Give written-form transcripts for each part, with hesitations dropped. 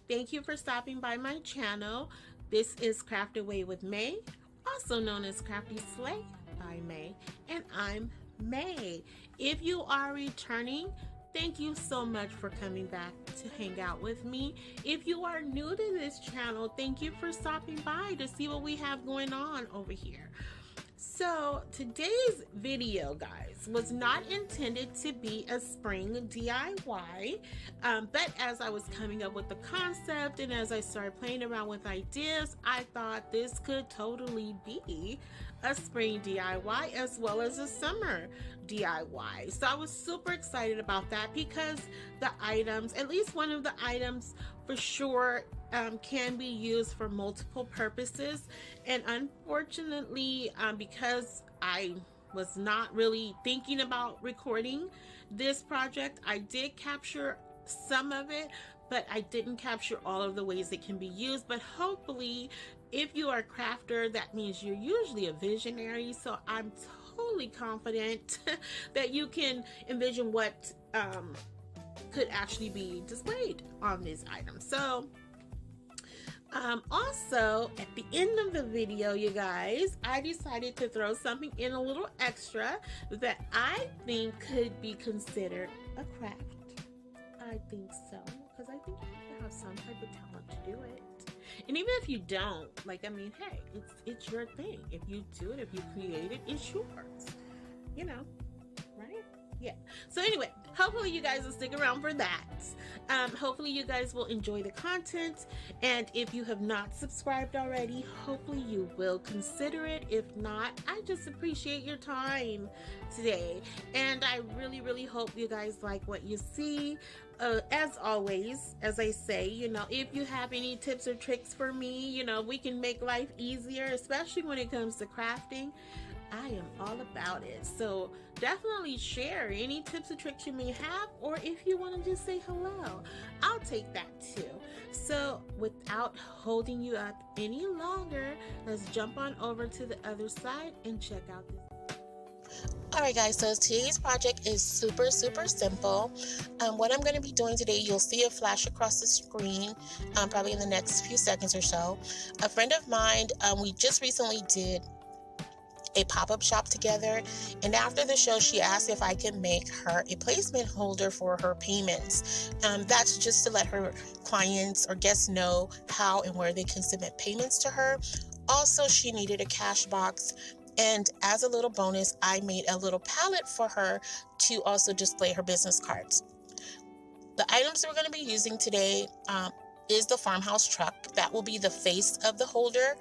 Thank you for stopping by my channel. This is Craft Away with May, also known as Crafty Slay by May, and I'm May. If you are returning, thank you so much for coming back to hang out with me. If you are new to this channel, thank you for stopping by to see what we have going on over here. So today's video, guys, was not intended to be a spring DIY, but as I was coming up with the concept and as I started playing around with ideas, I thought this could totally be a spring DIY as well as a summer DIY. So I was super excited about that because the items, at least one of the items for sure, can be used for multiple purposes. And unfortunately, because I was not really thinking about recording this project, I did capture some of it, but I didn't capture all of the ways it can be used. But hopefully, if you are a crafter, that means you're usually a visionary. So I'm totally confident that you can envision what could actually be displayed on this item. So also, at the end of the video, you guys, I decided to throw something in a little extra that I think could be considered a craft. I think so, because I think you have to have some type of talent to do it. And even if you don't, like, I mean, hey, it's your thing. If you do it, if you create it, it's yours. You know, right? Yeah. So anyway, hopefully you guys will stick around for that. Hopefully you guys will enjoy the content, and if you have not subscribed already, hopefully you will consider it. If not, I just appreciate your time today, and I really hope you guys like what you see. As always, as I say, if you have any tips or tricks for me, we can make life easier, especially when it comes to crafting. I am all about it. So definitely share any tips or tricks you may have, or if you want to just say hello, I'll take that too. So without holding you up any longer, let's jump on over to the other side and check out this. Alright guys, so today's project is super simple. What I'm going to be doing today, you'll see a flash across the screen probably in the next few seconds or so. A friend of mine, we just recently did a pop-up shop together, and after the show she asked if I could make her a placement holder for her payments. That's just to let her clients or guests know how and where they can submit payments to her. Also, she needed a cash box, and as a little bonus, I made a little palette for her to also display her business cards. The items we're going to be using today is the farmhouse truck. That will be the face of the holder.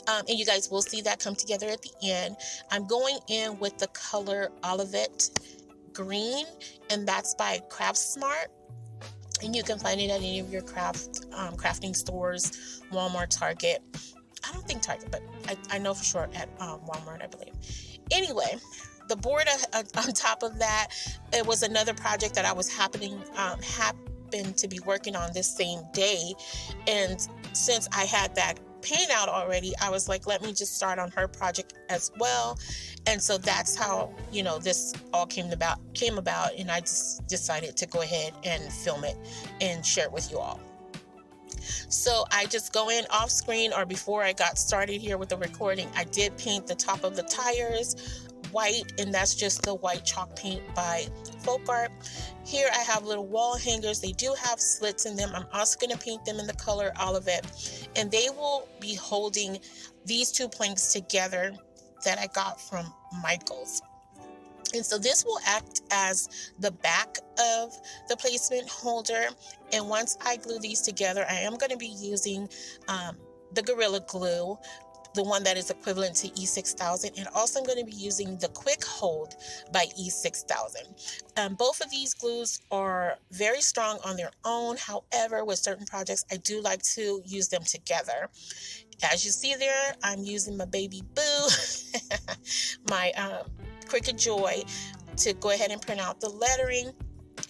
And you guys will see that come together at the end. I'm going in with the color Olivet Green, and that's by Craft Smart. And you can find it at any of your crafting stores, Walmart, Target. I don't think Target, but I know for sure at Walmart, I believe. Anyway, the board on top of that, it was another project that I was happened to be working on this same day. And since I had that paint out already, I was like, let me just start on her project as well. And so that's how this all came about, and I just decided to go ahead and film it and share it with you all. So I just go in off screen, or before I got started here with the recording, I did paint the top of the tires white, and that's just the white chalk paint by Folk Art. Here I have little wall hangers. They do have slits in them. I'm also going to paint them in the color Olivet, and they will be holding these two planks together that I got from Michael's. And so this will act as the back of the placement holder. And once I glue these together, I am going to be using the Gorilla Glue, the one that is equivalent to E6000, and also I'm going to be using the Quick Hold by E6000. Both of these glues are very strong on their own. However, with certain projects, I do like to use them together. As you see there, I'm using my baby Boo, my Cricut Joy, to go ahead and print out the lettering.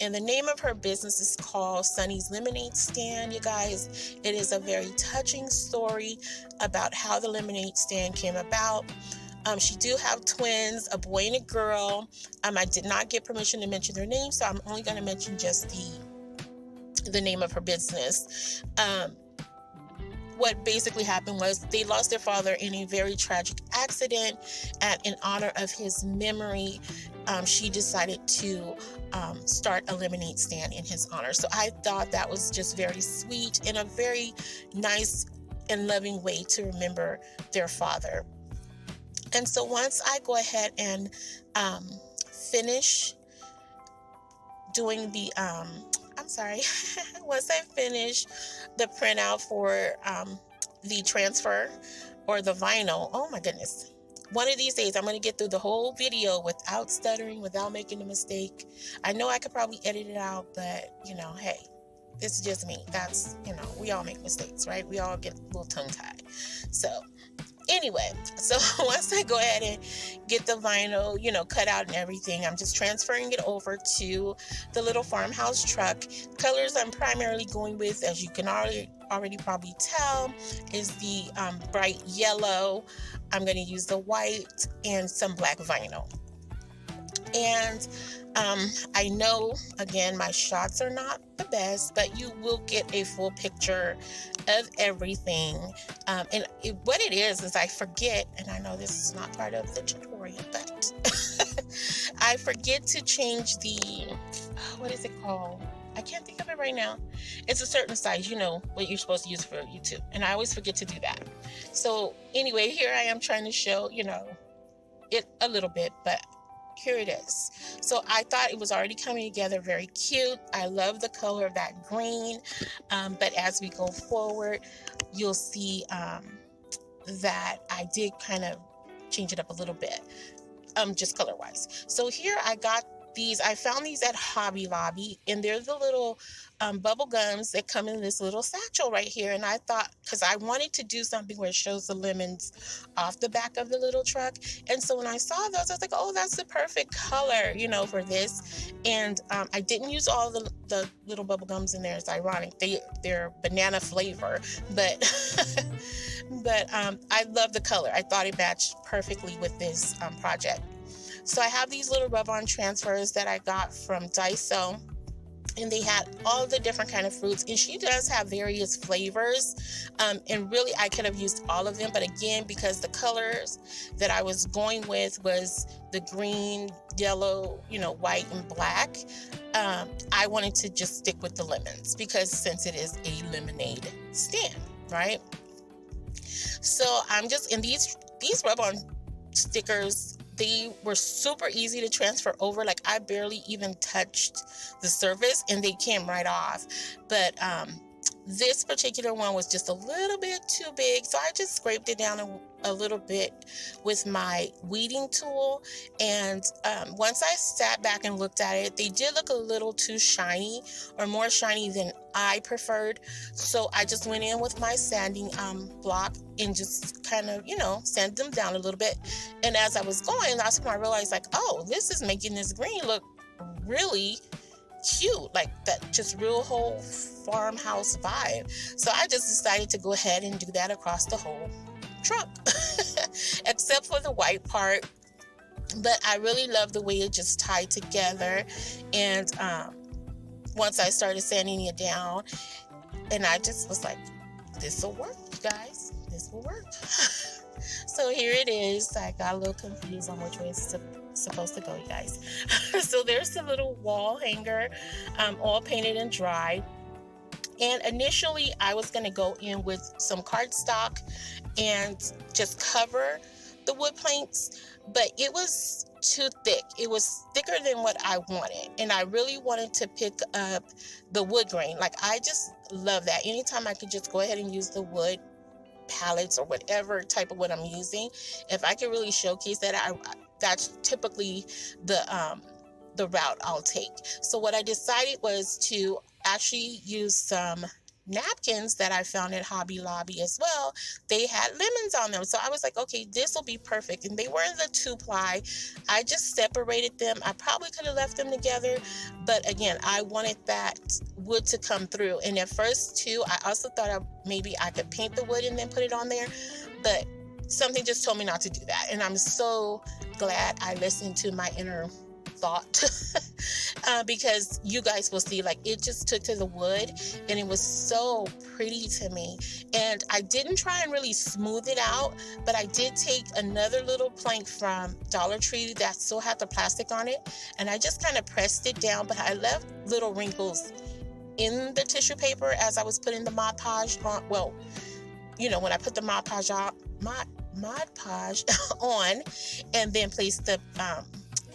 And the name of her business is called Sunny's Lemonade Stand, you guys. It is a very touching story about how the lemonade stand came about. She do have twins, a boy and a girl. I did not get permission to mention their names, so I'm only going to mention just the name of her business. What basically happened was they lost their father in a very tragic accident, and in honor of his memory, she decided to start a lemonade stand in his honor. So I thought that was just very sweet and a very nice and loving way to remember their father. And so once I go ahead and finish doing the once I finish the printout for the transfer or the vinyl, oh my goodness, one of these days I'm going to get through the whole video without stuttering, without making a mistake. I know I could probably edit it out, but hey, it's just me. That's, we all make mistakes, right? We all get a little tongue-tied. So anyway, so once I go ahead and get the vinyl, cut out and everything, I'm just transferring it over to the little farmhouse truck. Colors I'm primarily going with, as you can already probably tell, is the bright yellow. I'm going to use the white and some black vinyl. And I know, again, my shots are not the best, but you will get a full picture of everything. What it is I forget, and I know this is not part of the tutorial, but I forget to change the, what is it called? I can't think of it right now. It's a certain size, what you're supposed to use for YouTube, and I always forget to do that. So anyway, here I am trying to show, it a little bit, but here it is. So I thought it was already coming together very cute. I love the color of that green. But as we go forward, you'll see that I did kind of change it up a little bit, just color wise. So here I got these. I found these at Hobby Lobby, and they're the little bubble gums that come in this little satchel right here. And I thought, because I wanted to do something where it shows the lemons off the back of the little truck. And so when I saw those, I was like, oh, that's the perfect color, for this. And I didn't use all the little bubble gums in there. It's ironic. They're banana flavor, but but I love the color. I thought it matched perfectly with this project. So I have these little rub-on transfers that I got from Daiso, and they had all the different kind of fruits, and she does have various flavors, and really I could have used all of them, but again, because the colors that I was going with was the green, yellow, white and black, I wanted to just stick with the lemons, because since it is a lemonade stand, right? So I'm just in these rub-on stickers. They were super easy to transfer over. Like, I barely even touched the surface and they came right off. But this particular one was just a little bit too big, so I just scraped it down a little bit with my weeding tool. And once I sat back and looked at it, they did look a little too shiny, or more shiny than I preferred. So I just went in with my sanding block and just kind of, sand them down a little bit. And as I was going, that's when I realized, like, oh, this is making this green look really cute, like that just real whole farmhouse vibe. So I just decided to go ahead and do that across the whole truck, except for the white part. But I really love the way it just tied together. And once I started sanding it down, and I just was like, this will work, you guys, this will work. So here it is. I got a little confused on which way it's supposed to go, you guys. So there's the little wall hanger, all painted and dry. And initially I was going to go in with some cardstock and just cover the wood planks, but it was too thick. It was thicker than what I wanted, and I really wanted to pick up the wood grain. Like, I just love that. Anytime I could just go ahead and use the wood palettes or whatever type of wood I'm using, if I can really showcase that, that's typically the route I'll take. So what I decided was to actually use some napkins that I found at Hobby Lobby as well. They had lemons on them, so I was like, okay, this will be perfect. And they were in the 2-ply. I just separated them. I probably could have left them together, but again, I wanted that wood to come through. And at first too, I also thought maybe I could paint the wood and then put it on there, but something just told me not to do that. And I'm so glad I listened to my inner thought because you guys will see, like, it just took to the wood and it was so pretty to me. And I didn't try and really smooth it out, but I did take another little plank from Dollar Tree that still had the plastic on it, and I just kind of pressed it down, but I left little wrinkles in the tissue paper as I was putting the Mod Podge on. Well, when I put the Mod Podge on, Mod Podge on, and then placed the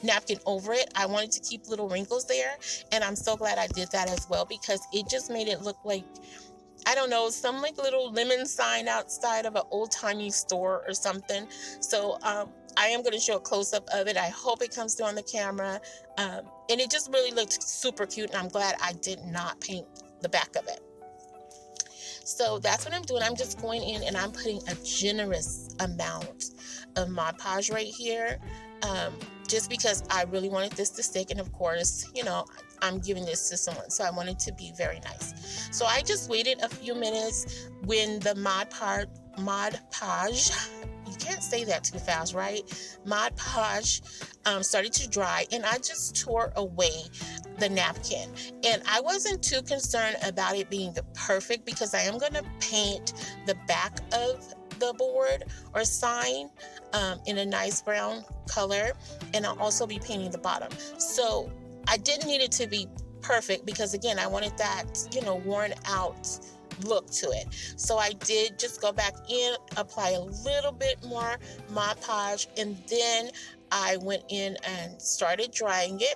napkin over it, I wanted to keep little wrinkles there, and I'm so glad I did that as well, because it just made it look like, I don't know, some like little lemon sign outside of an old-timey store or something. So I am going to show a close-up of it. I hope it comes through on the camera. And it just really looked super cute, and I'm glad I did not paint the back of it. So that's what I'm doing. I'm just going in and I'm putting a generous amount of Mod Podge right here, just because I really wanted this to stick. And of course, I'm giving this to someone, so I want it to be very nice. So I just waited a few minutes when the Mod Podge, you can't say that too fast, right? Mod Podge started to dry, and I just tore away the napkin. And I wasn't too concerned about it being perfect, because I am going to paint the back of the board or sign in a nice brown color, and I'll also be painting the bottom. So I didn't need it to be perfect, because again, I wanted that worn out look to it. So I did just go back in, apply a little bit more Mod Podge, and then I went in and started drying it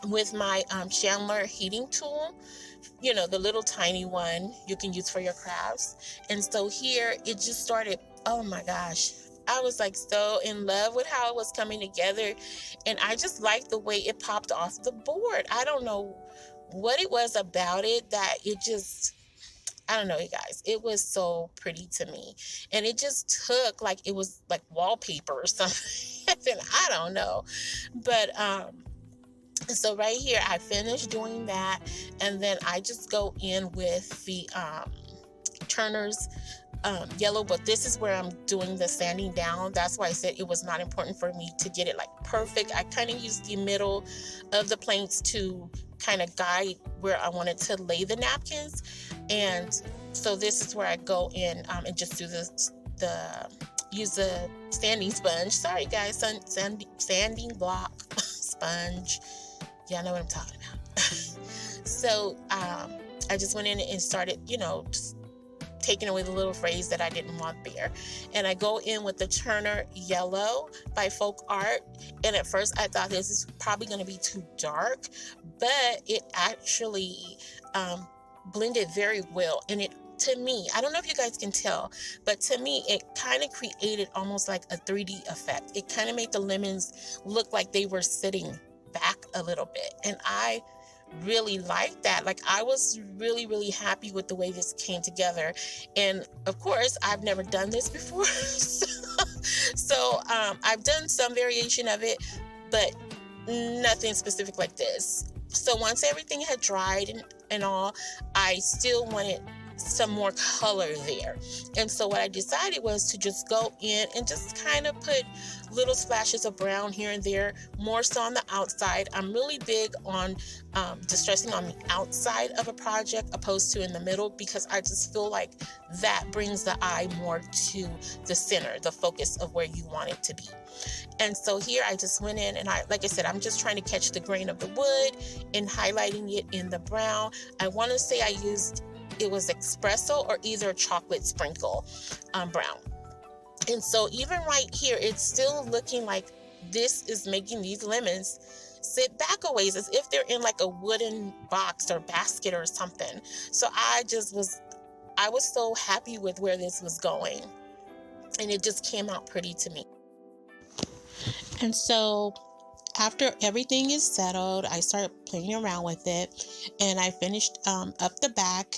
with my Chandler heating tool, the little tiny one you can use for your crafts. And so here it just started, oh my gosh, I was like so in love with how it was coming together, and I just liked the way it popped off the board. I don't know what it was about it that it just, I don't know, you guys, it was so pretty to me, and it just took like it was like wallpaper or something. I don't know, but so right here I finished doing that, and then I just go in with the Turner's yellow, but this is where I'm doing the sanding down. That's why I said it was not important for me to get it like perfect. I kind of used the middle of the planks to kind of guide where I wanted to lay the napkins. And so this is where I go in and just do use the sanding sponge. Sorry guys, sanding block sponge. Yeah, I know what I'm talking about. So I just went in and started, just taking away the little phrase that I didn't want there. And I go in with the Turner Yellow by Folk Art. And at first I thought this is probably going to be too dark, but it actually blended very well. And it, to me, I don't know if you guys can tell, but to me, it kind of created almost like a 3D effect. It kind of made the lemons look like they were sitting back a little bit. And I really liked that. Like, I was really, really happy with the way this came together. And of course, I've never done this before. So I've done some variation of it, but nothing specific like this. So once everything had dried and all, I still wanted some more color there. And so what I decided was to just go in and just kind of put little splashes of brown here and there, more so on the outside. I'm really big on distressing on the outside of a project opposed to in the middle, because I just feel like that brings the eye more to the center, the focus of where you want it to be. And so here I just went in and like I said, I'm just trying to catch the grain of the wood and highlighting it in the brown. I want to say I used, it was espresso or either chocolate sprinkle brown. And so even right here, it's still looking like this is making these lemons sit back a ways as if they're in like a wooden box or basket or something. So I was so happy with where this was going, and it just came out pretty to me. And so after everything is settled, I start playing around with it, and I finished up the back.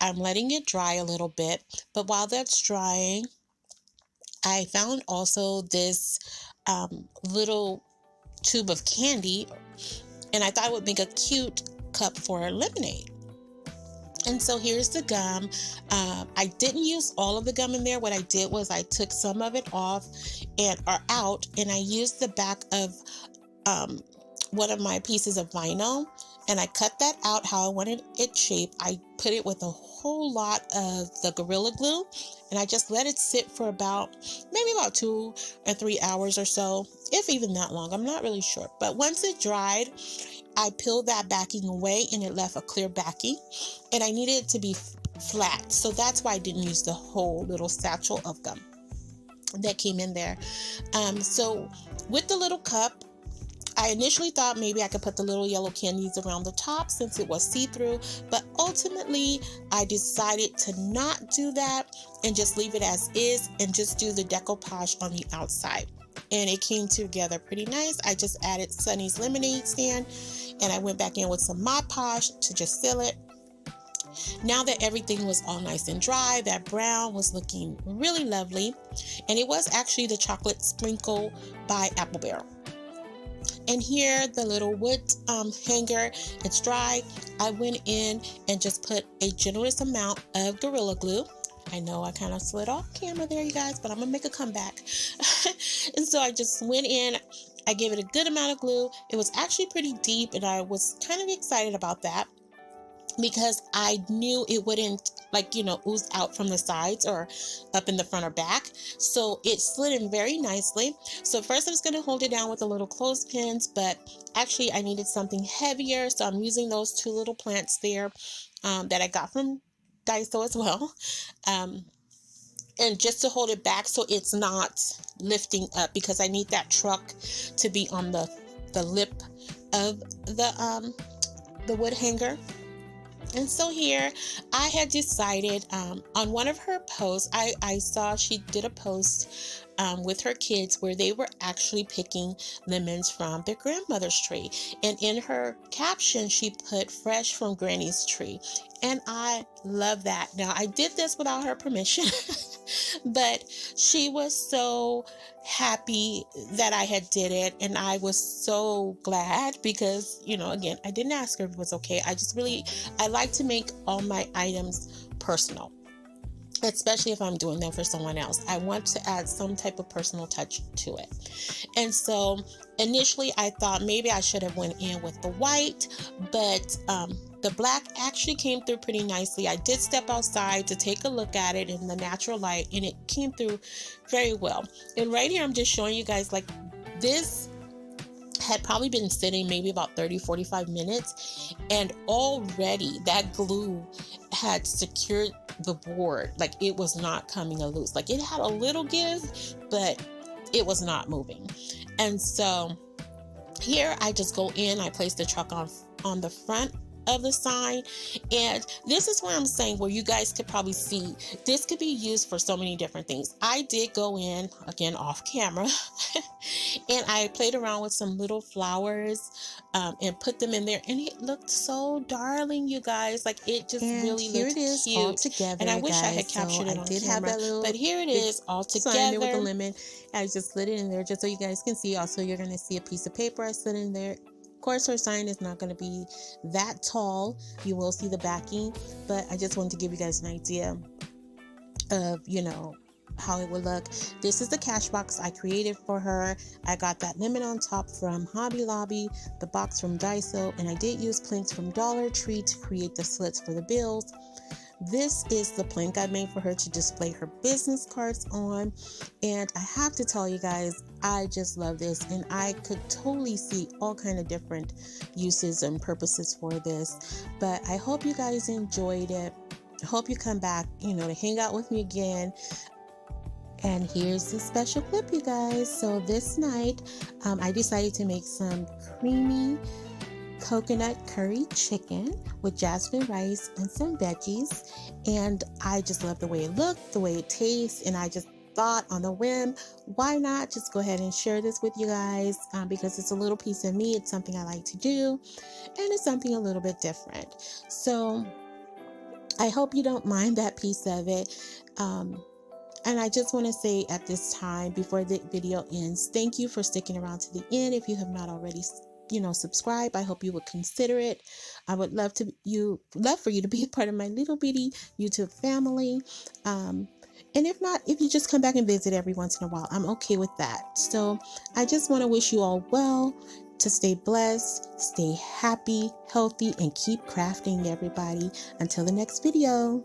I'm letting it dry a little bit, but while that's drying, I found also this little tube of candy, and I thought it would make a cute cup for lemonade. And so here's the gum. I didn't use all of the gum in there. What I did was I took some of it off or out, and I used the back of one of my pieces of vinyl, and I cut that out how I wanted it shaped. I put it with a whole lot of the Gorilla Glue, and I just let it sit for maybe about 2 or 3 hours or so, if even that long. I'm not really sure. But once it dried, I peeled that backing away and it left a clear backing, and I needed it to be flat. So that's why I didn't use the whole little satchel of gum that came in there. So with the little cup, I initially thought maybe I could put the little yellow candies around the top since it was see-through, but ultimately I decided to not do that and just leave it as is and just do the decoupage on the outside. And it came together pretty nice. I just added Sunny's lemonade stand, and I went back in with some Mod Podge to just seal it. Now that everything was all nice and dry, that brown was looking really lovely, and it was actually the chocolate sprinkle by Apple Barrel. And here, the little wood hanger, it's dry. I went in and just put a generous amount of Gorilla Glue. I know I kind of slid off camera there, you guys, but I'm going to make a comeback. And so I just went in. I gave it a good amount of glue. It was actually pretty deep, and I was kind of excited about that, because I knew it wouldn't ooze out from the sides or up in the front or back. So it slid in very nicely. So first I was going to hold it down with the little clothespins, but actually I needed something heavier. So I'm using those 2 little plants there that I got from Daiso as well. And just to hold it back so it's not lifting up, because I need that truck to be on the lip of the wood hanger. And so here I had decided on one of her posts, I saw she did a post with her kids where they were actually picking lemons from their grandmother's tree. And in her caption, she put fresh from Granny's tree. And I love that. Now, I did this without her permission, but she was so happy that I had did it, and I was so glad because, again, I didn't ask her if it was okay. I like to make all my items personal, especially if I'm doing them for someone else. I want to add some type of personal touch to it. And so initially I thought maybe I should have went in with the white, but the black actually came through pretty nicely. I did step outside to take a look at it in the natural light, and it came through very well. And right here I'm just showing you guys, this had probably been sitting maybe about 30-45 minutes, and already that glue had secured the board. It was not coming loose. It had a little give, but it was not moving. And so here I just go in, I place the truck on the front of the sign, and this is where I'm saying where you guys could probably see this could be used for so many different things. I did go in again off camera and I played around with some little flowers and put them in there, and it looked so darling, you guys. It just really looked cute. All together, and I wish I had captured it on camera, but here it is all together with the lemon. I just slid it in there just so you guys can see. Also, you're going to see a piece of paper I slid in there. Of course, her sign is not going to be that tall. You will see the backing, but I just wanted to give you guys an idea of, how it would look. This is the cash box I created for her. I got that lemon on top from Hobby Lobby, the box from Daiso, and I did use planks from Dollar Tree to create the slits for the bills. This is the plank I made for her to display her business cards on, and I have to tell you guys, I just love this, and I could totally see all kind of different uses and purposes for this. But I hope you guys enjoyed it. I hope you come back, to hang out with me again. And here's the special clip, you guys. So this night, I decided to make some creamy coconut curry chicken with jasmine rice and some veggies, and I just love the way it looked, the way it tastes, and I just thought on a whim, why not just go ahead and share this with you guys, because it's a little piece of me. It's something I like to do, and it's something a little bit different. So I hope you don't mind that piece of it. And I just want to say at this time, before the video ends, thank you for sticking around to the end. If you have not already subscribe, I hope you would consider it. I would love for you to be a part of my little bitty YouTube family. And if not, if you just come back and visit every once in a while, I'm okay with that. So I just want to wish you all well, to stay blessed, stay happy, healthy, and keep crafting, everybody. Until the next video.